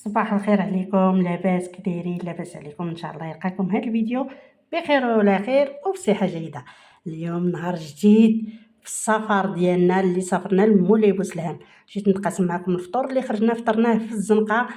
صباح الخير عليكم، لاباس كي دايرين؟ لاباس عليكم؟ ان شاء الله يلقاكم هذا الفيديو بخير وعلى خير وبصحه جيده. اليوم نهار جديد في السفر ديالنا اللي سافرنا لمولاي بوسلهام. جيت نتقاسم معكم الفطور اللي خرجنا فطرناه في الزنقه.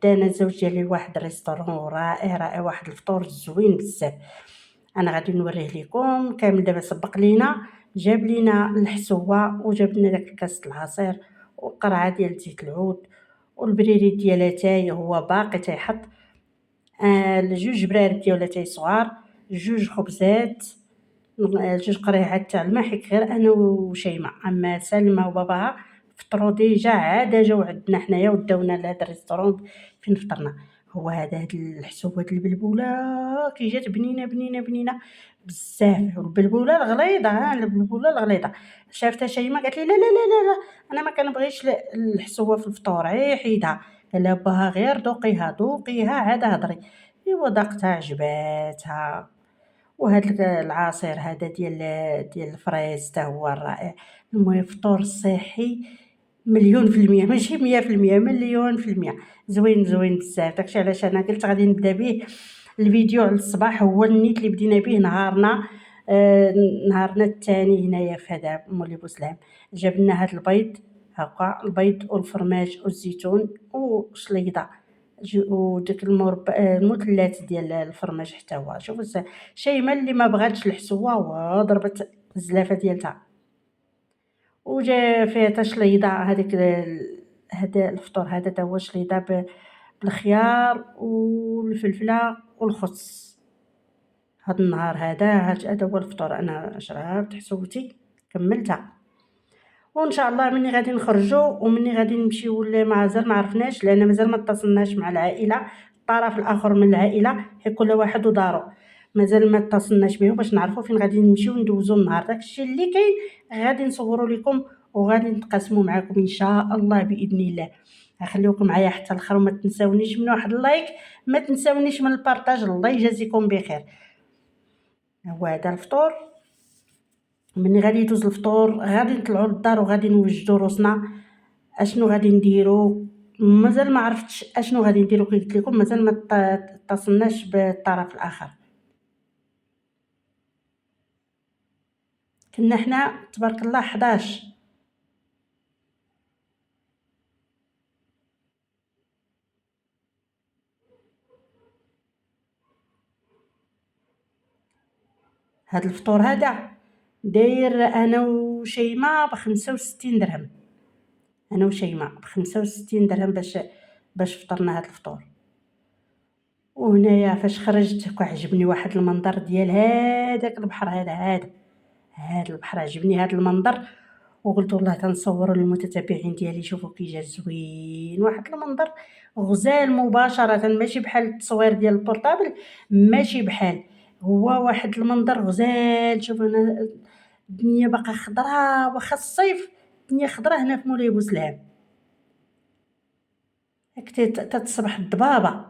دانا الزوج ديالي لواحد الريستورون رائع رائع، واحد الفطور زوين بزاف. انا غادي نوريه لكم كامل. دابا سبق لينا جاب لينا الحسوه وجاب لنا داك الكاس العصير وقرعه ديال زيت العود والبريري ديالها تاي هو باقي تيحط. جوج برارد ديالها تاي صغار، جوج خبزات، جوج قريعات تاع الماء، غير انا وشيماء. اما سلمى وباباها فطروا ديجا، عاد جاو عندنا حنايا وداونا لهاد الريستورون فين فطرنا. هو هاد الحسوات البلبوله كي جات بنينه بنينه بنينه بزاف، والبلبوله الغليظه، البلبوله الغليظه. شافتها شيماء قالت لي لا لا لا لا لا، انا ما كنبغيش الحسوه في الفطور، حيدها. قال لها باها غير دوقيها دوقيها عاد هضري. ايوا ضاقتها عجباتها. وهاد العصير هذا ديال الفريز حتى هو رائع. المهم فطور صحي مليون في المية، ماشي 100%، مليون في المية. زوين زوين بزاف. داكشي علاش انا قلت غادي نبدا به الفيديو على الصباح. هو النيت اللي بدينا به نهارنا، نهارنا الثاني هنايا في هذا مولي بوسلام. جاب لنا هاد البيض، هكا البيض والفرماج والزيتون وشليضه، وداك المثلث ديال الفرماج حتى هو. شوفوا شيماء اللي ما بغاتش الحسوه وضربت الزلافه ديالها. وجا فيها تشليضه هذيك هذا الفطور هذا تا هو شليضه بالخيار والفلفله والخس. هاد النهار هذا هو الفطور. انا شربت حسوتي كملتها. وان شاء الله مني غادي نخرجوا ومني غادي نمشيو ولا مازال ما عرفناش، لان مازال ما اتصلناش مع العائله، الطرف الاخر من العائله، حيت كل واحد ودارو. مازال ما اتصلناش بهم باش نعرفوا فين غادي نمشيو ندوزو النهار. داكشي اللي كاين غادي نصوروا لكم وغادي نتقاسموا معكم ان شاء الله باذن الله. خليوكم معايا حتى الاخر وما تنساونيش من واحد اللايك، ما تنساونيش من البارطاج. الله يجازيكم بخير. هو هذا الفطور. مني غادي يدوز الفطور غادي نطلعوا للدار وغادي نوجدوا روسنا اشنو غادي نديرو. مازال ما عرفتش اشنو غادي نديرو، كي قلت لكم مازال ما اتصلناش بالطرف الاخر. كنا حنا تبارك الله 11. هاد الفطور هذا داير انا وشيماء ب65 درهم. انا وشيماء ب65 درهم باش فطرنا هاد الفطور. وهنايا فاش خرجت كعجبني واحد المنظر ديال هذاك البحر. هذا البحر عجبني هذا المنظر، وقلت والله تنصوروا للمتتبعين ديالي. شوفوا كي جا زوين، واحد المنظر غزال مباشره، ماشي بحال التصوير ديال البورطابل، ماشي بحال. هو واحد المنظر غزال. شوفوا انا الدنيا باقا خضراء، واخا الصيف الدنيا خضراء هنا في مولاي بوسلهام. هاك تتصبح الضبابه.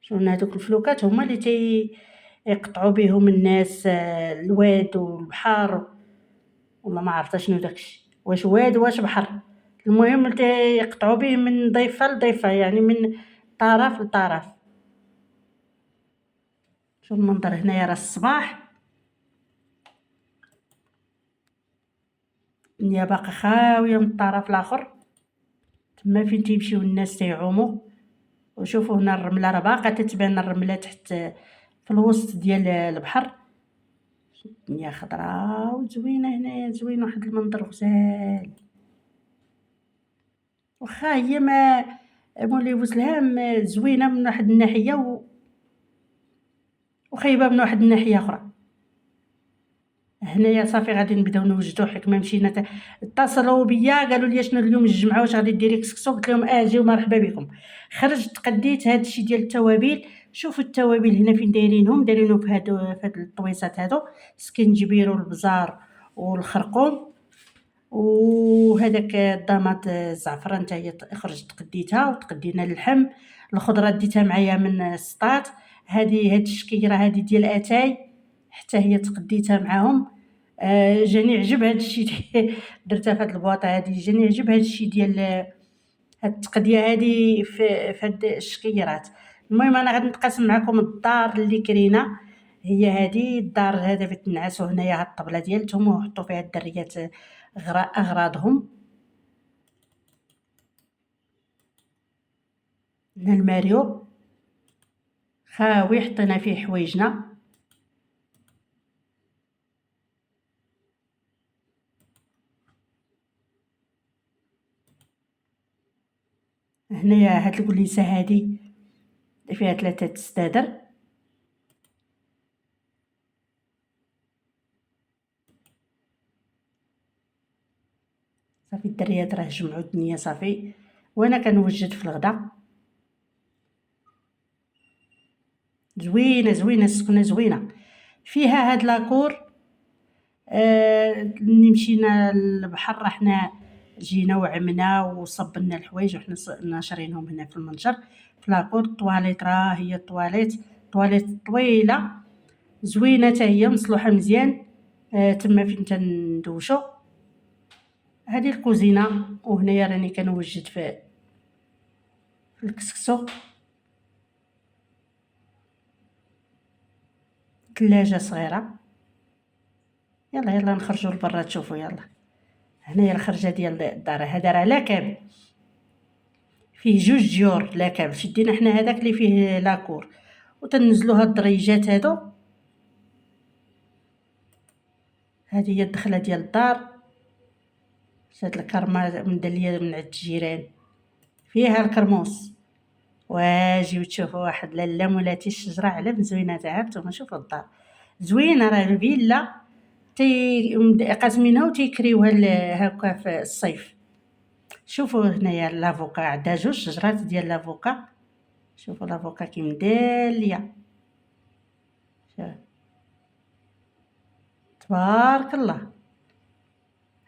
شوفنا هذوك الفلوكات هما اللي يقطعوا بهم الناس، الواد والبحر. والله ما عرفت شنو داكشي، واش واد واش بحر. المهم يقطعوا به من ضيفه لضيفه، يعني من طرف لطرف. شوف المنظر هنايا، راه الصباح الدنيا باقا خاويه من الطرف الاخر، تما فين تيمشيو الناس تيعوموا. وشوفوا هنا الرمله راه باقا تتبان، الرمله تحت في الوسط ديال البحر. الدنيا خضراء وزوينه هنايا، زوين واحد المنظر غزال. واخا هي ما مولاي بوسلهام زوينه من واحد الناحيه وخايبه من واحد الناحيه اخرى. هنايا صافي غادي نبداو نوجدو. حكمه مشينا اتصلوا بيا قالوا لي شنو اليوم الجمعه واش غادي ديري كسكسو. قلت لهم اجيو مرحبا بكم. خرجت قديت هذا الشيء ديال التوابل. شوفوا التوابل هنا فين دايرينهم في هاد الطويصات هادو: سكنجبير والبزار والخرقوم وهذاك الضماط الزعفران حتى هي خرجت قديتها. وتقدينا اللحم، الخضره ديتها معايا من السطات. هاد الشكيره هادي ديال اتاي حتى هي تقديتها معاهم. جاني عجب هاد الشيء درتها في هاد البواطه هادي. جاني عجب هاد الشيء ديال هاد التقديه هادي في هاد الشكيرات. المهم انا غادي نتقاسم معكم الدار اللي كرينا. هي هادي الدار هذا فين تنعسوا هنايا هاد الطبله ديالتهم وحطوا فيها الدريات اغراضهم. هنا الماريو خاوي حطينا فيه حوايجنا. هنايا هاد الكليسه هادي فيها 3 سدادر. صافي الدريات راه جمعوا الدنيا صافي وانا كنوجد في الغدا. زوينه زوينه السكنه زوينه فيها هاد لاكور. ملي مشينا للبحر رحنا جينا وعمنا وصبنا الحوايج وحنا ناشرينهم هنا في المنجر في لاكور. الطواليت راه هي الطواليت طويله زوينه حتى هي مصلوحه مزيان. تما فين تندوشو هذه الكوزينه. وهنايا راني كنوجد في الكسكسو. ثلاجه صغيره. يلا نخرجوا لبرا تشوفوا. يلا هنايا الخرجه ديال الدار. هذا راه لاكاب فيه 2 جيور لاكاب. شدينا حنا هذاك اللي فيه لاكور وتنزلوا هاد الدريجات هادو. هذه هي الدخله ديال الدار. هاد الكرمه مدليه من عند الجيران فيها الكرموس. واجيو تشوفوا واحد لاله مولاتي الشجره على زوينه تاعها. نتوما شوفوا الدار زوينه. راه الفيلا قاسمينها وتيكريوها هكا في الصيف. شوفوا هنايا لافوكا عندها 2 شجرات ديال لافوكا. شوفوا لافوكا كي مداليه. تبارك الله.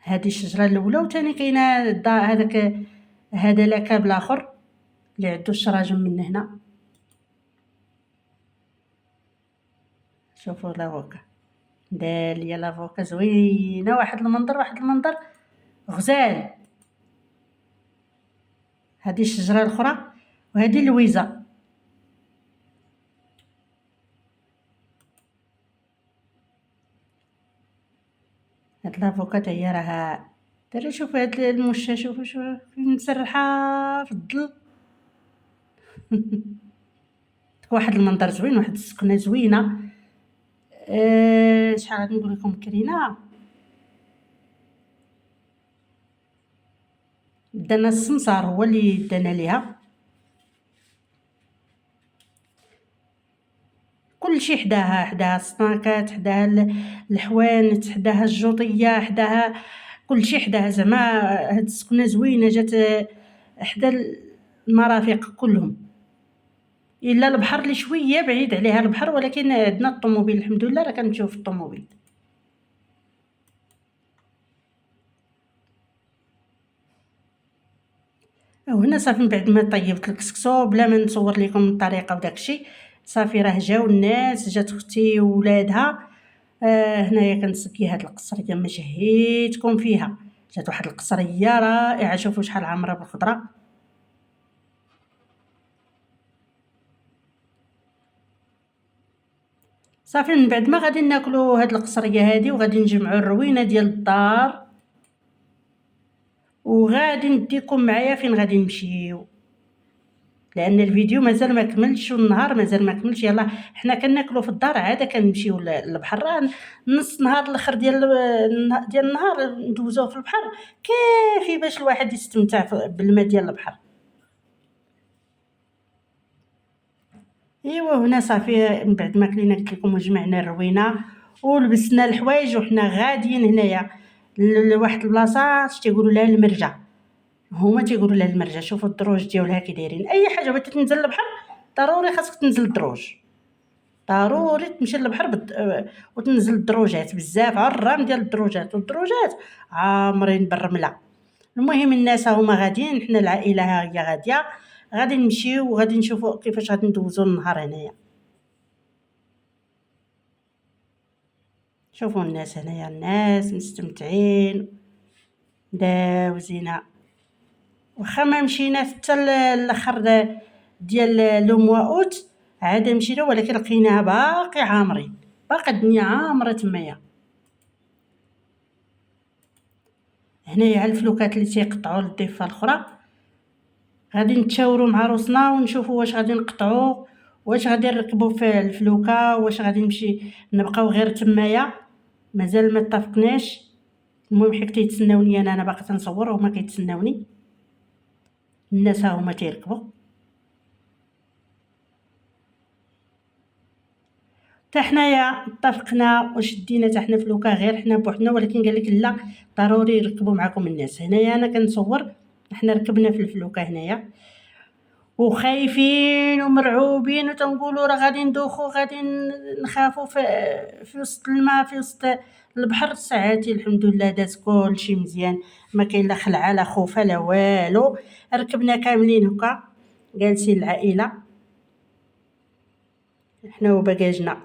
هذه الشجره الاولى وثاني كاينه هذاك هذا لاكاب الاخر اللي عندو الشراجم من هنا. شوفوا لافوكا داليه. لافوكا زوينه. واحد المنظر غزال. هذه الشجره الاخرى وهذه اللويزه. هاد لافوكا تا هي راها دابا. شوفوا هاد المشه. شوفوا مسرحه في الظل. واحد المنظر زوين. واحد السكنه زوينه. شحال غادي نقول لكم كرينا. دانا السمسار هو اللي دانا ليها. كلشي حداها السناكات حداها الحوانت حداها الجوطيه حداها كلشي حداها. زعما هاد السكنه زوينه جات حدا المرافق كلهم الا البحر اللي شويه بعيد عليها البحر. ولكن عندنا الطوموبيل الحمد لله راه كنمشيو في الطوموبيل. وهنا صافي من بعد ما طيبت الكسكسو بلا ما نصور لكم الطريقه وداكشي صافي راه جاو الناس. جات اختي وولادها. هنايا كنسقي هاد القصريه ما شهيتكم فيها. جات واحد القصريه رائعه. شوفوا شحال عامره بالخضره. صافي من بعد ما غادي ناكلوا هاد القصريه هادي وغادي نجمعوا الروينه ديال الدار وغادي نديكم معايا فين غادي نمشيو لان الفيديو مازال ما كملش والنهار مازال ما كملش. يلا حنا كناكلوا في الدار عاد كنمشيو للبحر. نص نهار الاخر ديال النهار ندوزوه في البحر كافي باش الواحد يستمتع بالماء ديال البحر. ايوا هنا صافي من بعد ما كلينا قلت لكم وجمعنا الروينه ولبسنا الحوايج وحنا غاديين هنايا لواحد البلاصه تيقولوا لها المرجه. هما تيقولوا لها المرجه. شوفوا الدروج ديالها كي دايرين. اي حاجه بغيتي تنزل للبحر ضروري خاصك تنزل الدروج. ضروري تمشي للبحر وتنزل الدروجات. بزاف عرام ديال الدروجات والدروجات عامرين بالرمله. المهم الناس هما غاديين. حنا العائله ها هي غاديه. غادي نمشيو وغادي نشوفوا كيفاش غادي ندوزو النهار هنايا. شوفوا الناس هنايا. الناس مستمتعين داوزينها. واخا ما مشينا حتى الاخر ديال لو موا اوت عاد مشينا، ولكن لقيناها باقي عامرين، باقا الدنيا عامره تمايا. هنايا ها الفلوكات اللي تيقطعوا للضفه الاخرى غادي نتشاوروا مع روسنا ونشوفوا واش غادي نقطعوا، واش غادي نركبوا في الفلوكه، واش غادي نمشي نبقاو غير تمايا، مازال ما اتفقناش. المهم حيت كيتسناوني انا باقا تنصور وهما كيتسناوني، الناس ها هما تيركبوا. حتى حنايا اتفقنا وشدينا حتى حنا فلوكه غير حنا بوحدنا، ولكن قال لك لا ضروري يركبوا معكم الناس. هنايا انا كنصور حنا ركبنا في الفلوكه هنايا وخايفين ومرعوبين وتنقولوا راه غادي ندوخو، غادي نخافوا في وسط الماء، في وسط البحر. ساعاتي الحمد لله داز كلشي مزيان، ما كاين لا خلعه لا خوفه لا والو. ركبنا كاملين هكا جالسين العائله حنا وباجاجنا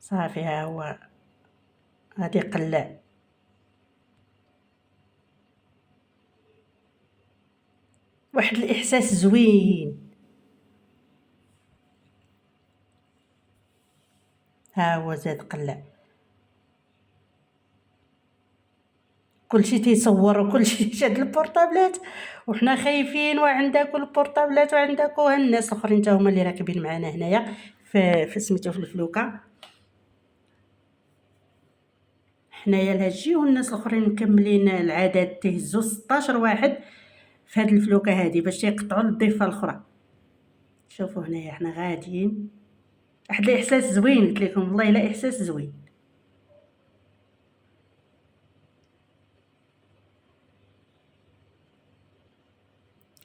صافي، ها هو غادي يقلع. واحد الاحساس زوين، ها هو زاد قلع. كلشي تيصور وكلشي شاد البورطابلات وحنا خايفين، وعندكم البورطابلات وعندكم الناس الاخرين حتى هما اللي راكبين معنا هنايا في سميتو في الفلوكه. حنايا الهجي والناس الاخرين مكملين العدد، تهزوا 16 واحد في هاد الفلوكه هادي باش يقطعوا للضفه الاخرى. شوفوا هنايا حنا غاديين، واحد الاحساس زوين، قلت لكم والله الا احساس زوين.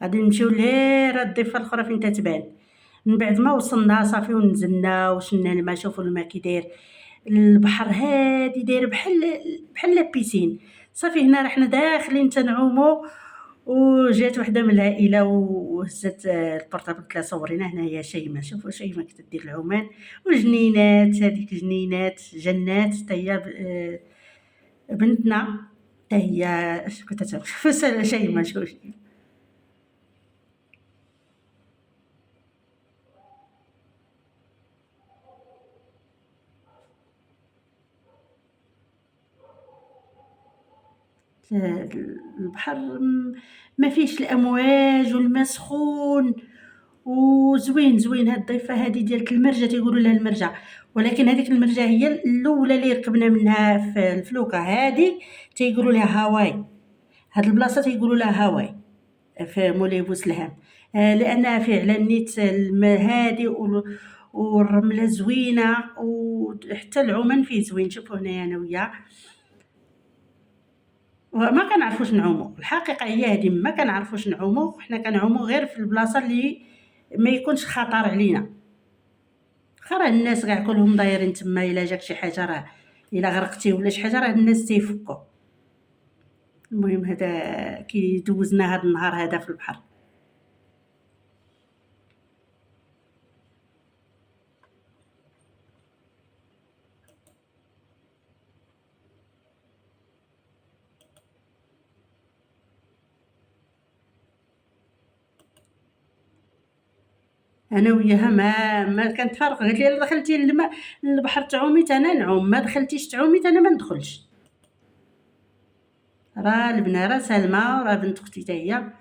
غادي نمشيو لهير الضفه الاخرى فين تتبان. من بعد ما وصلنا صافي ونزلنا وشنا الماء، شوفوا الماء كي داير، البحر هادي داير بحال لابيسين. صافي هنا راه حنا داخلين تنعومو، وجات وحده من العائله وهزت البورطابل قالت لها صورينا. هنايا شيماء، شوفوا شيماء كتدير العومان وجنينات، هذيك جنينات جنات حتى هي بنتنا حتى هي. اش كنت شوفوا شيماء، شوفوا البحر ما فيهش الامواج والماء سخون وزوين. زوين هاد الضيفه هادي ديال المرجه، تيقولوا لها المرجه، ولكن هذيك المرجه هي الاولى اللي ركبنا منها في الفلوكه هادي تيقولوا لها هاواي. هاد البلاصه تيقولوا لها هاواي في مولاي بوسلهام، لانها فعلا نيت الماء هادي والرمله زوينه، وحتى العومان فيه زوين. شوفوا هنايا انا وياه وما كنعرفوش نعومو، الحقيقه هي هادي ما كنعرفوش نعومو. حنا كنعومو غير في البلاصه اللي ما يكونش خطر علينا. راه الناس كاع كلهم دايرين تما، الا جاك شي حاجه راه الا غرقتي ولا شي حاجه راه الناس تيفكوا. المهم هذا كي دوزنا هذا النهار هذا في البحر. انا وياها ما كنتفارق، قالت لي الا دخلتي الماء البحر تعومي انا نعوم، ما دخلتيش تعومي انا ما ندخلش. راه البنه راه سلمى، راه بنت اختي حتى هي.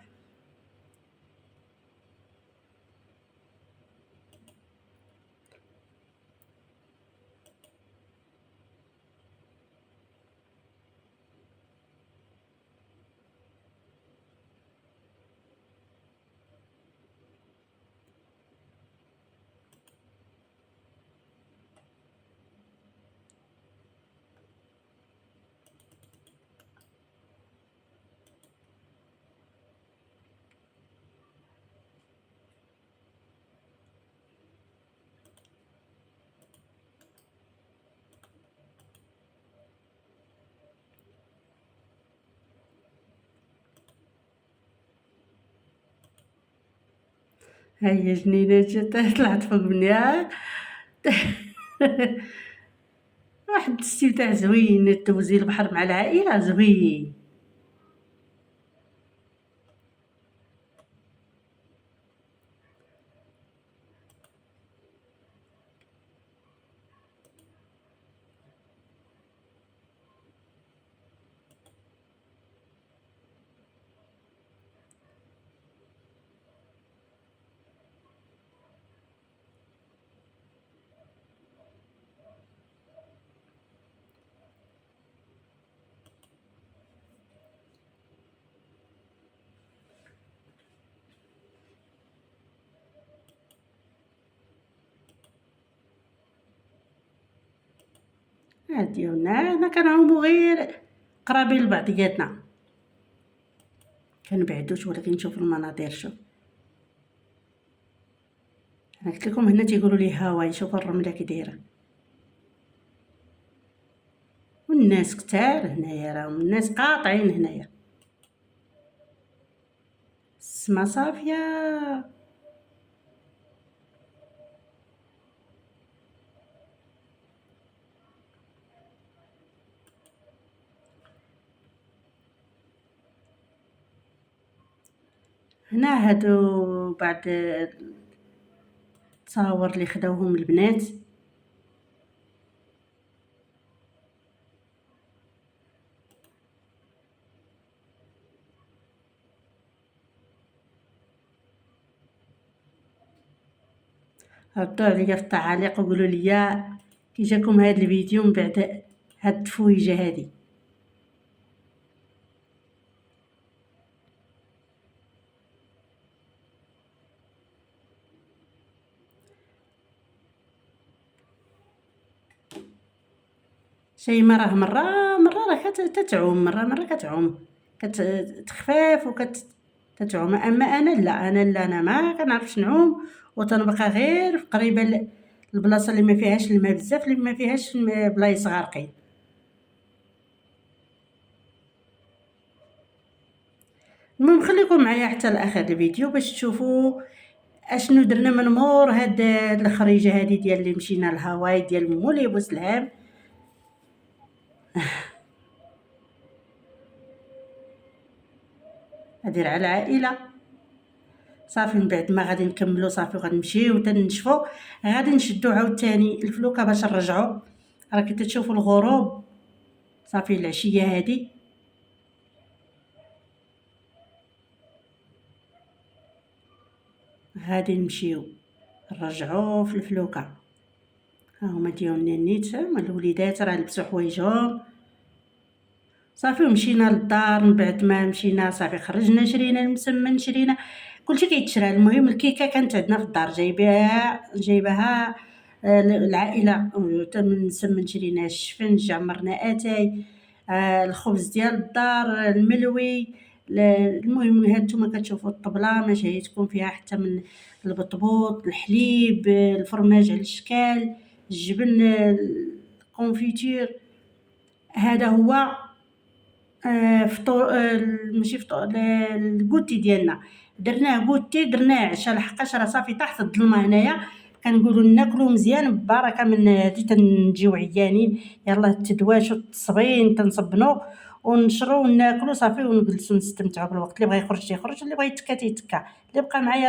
ها هي جنينات جات طلعت فوق منها. واحد الاستمتاع زوين، دوزي البحر مع العائله زوين. ديالنا حنا كنعومو غير قرابين لبعضياتنا، كنبعدوش ولكن نشوفو المناظر. شوف انا قلت لكم هنا تيقولوا لي هاواي، شوفوا الرمله كي دايره، والناس كتار هنايا، راهم الناس قاطعين هنايا، السما صافيه. هنا هادو بعد التصاور اللي خداوهم البنات، ردوا عليا في التعاليق وقولوا لي كي جاكم هاد الفيديو من بعد هاد التفويجه هادي. شيماء راه مرة راه كتعوم، مرة كتعوم كتخفاف كتعوم، اما انا لا، انا ما كنعرفش نعوم، وتنبقى غير قريبه البلاصه اللي ما فيهاش الماء بزاف، اللي ما فيهاش بلايص غارقين. المهم خليكم معايا حتى لاخر الفيديو باش تشوفوا اشنو درنا من مور هاد الخريجه هادي ديال اللي مشينا لهاواي ديال مولاي بوسلام. هادي راه العائله صافي. من بعد ما غادي نكملوا صافي وغنمشيو تنشفوا، غادي نشدو عاوتاني الفلوكه باش نرجعوا. راه كي تشوفوا الغروب صافي العشيه هادي غادي نمشيو نرجعوا في الفلوكه. ها هما ديالنا نيت، هما الوليدات راه لبسوا حوايجهم صافي ومشينا للدار. من بعد ما مشينا صافي خرجنا شرينا المسمن، شرينا كلشي كيتشرى. المهم الكيكه كانت عندنا في الدار جايباها العائله، من مسمن شرينا الشفنج، عمرنا اتاي، الخبز ديال الدار الملوي. المهم هانتوما كتشوفوا الطبله ما شهيتكم فيها حتى من البطبوط، الحليب، الفرماج على الشكال، الجبن، الكونفيتير. هذا هو فطور، ماشي فطور، الكوتي ديالنا درناه كوتي، درناه عشاء، لحقاش راه صافي طاحت الظلمه هنايا. كنقولوا ناكلوا مزيان ببركه من هادي تنجيو عيانين، يلاه تدواشوا التصبين تنصبنوا ونشرو وناكلوا صافي ونجلسوا نستمتعوا بالوقت. اللي بغى يخرج يخرج، اللي بغى يتكا تيتكا، اللي بقى معايا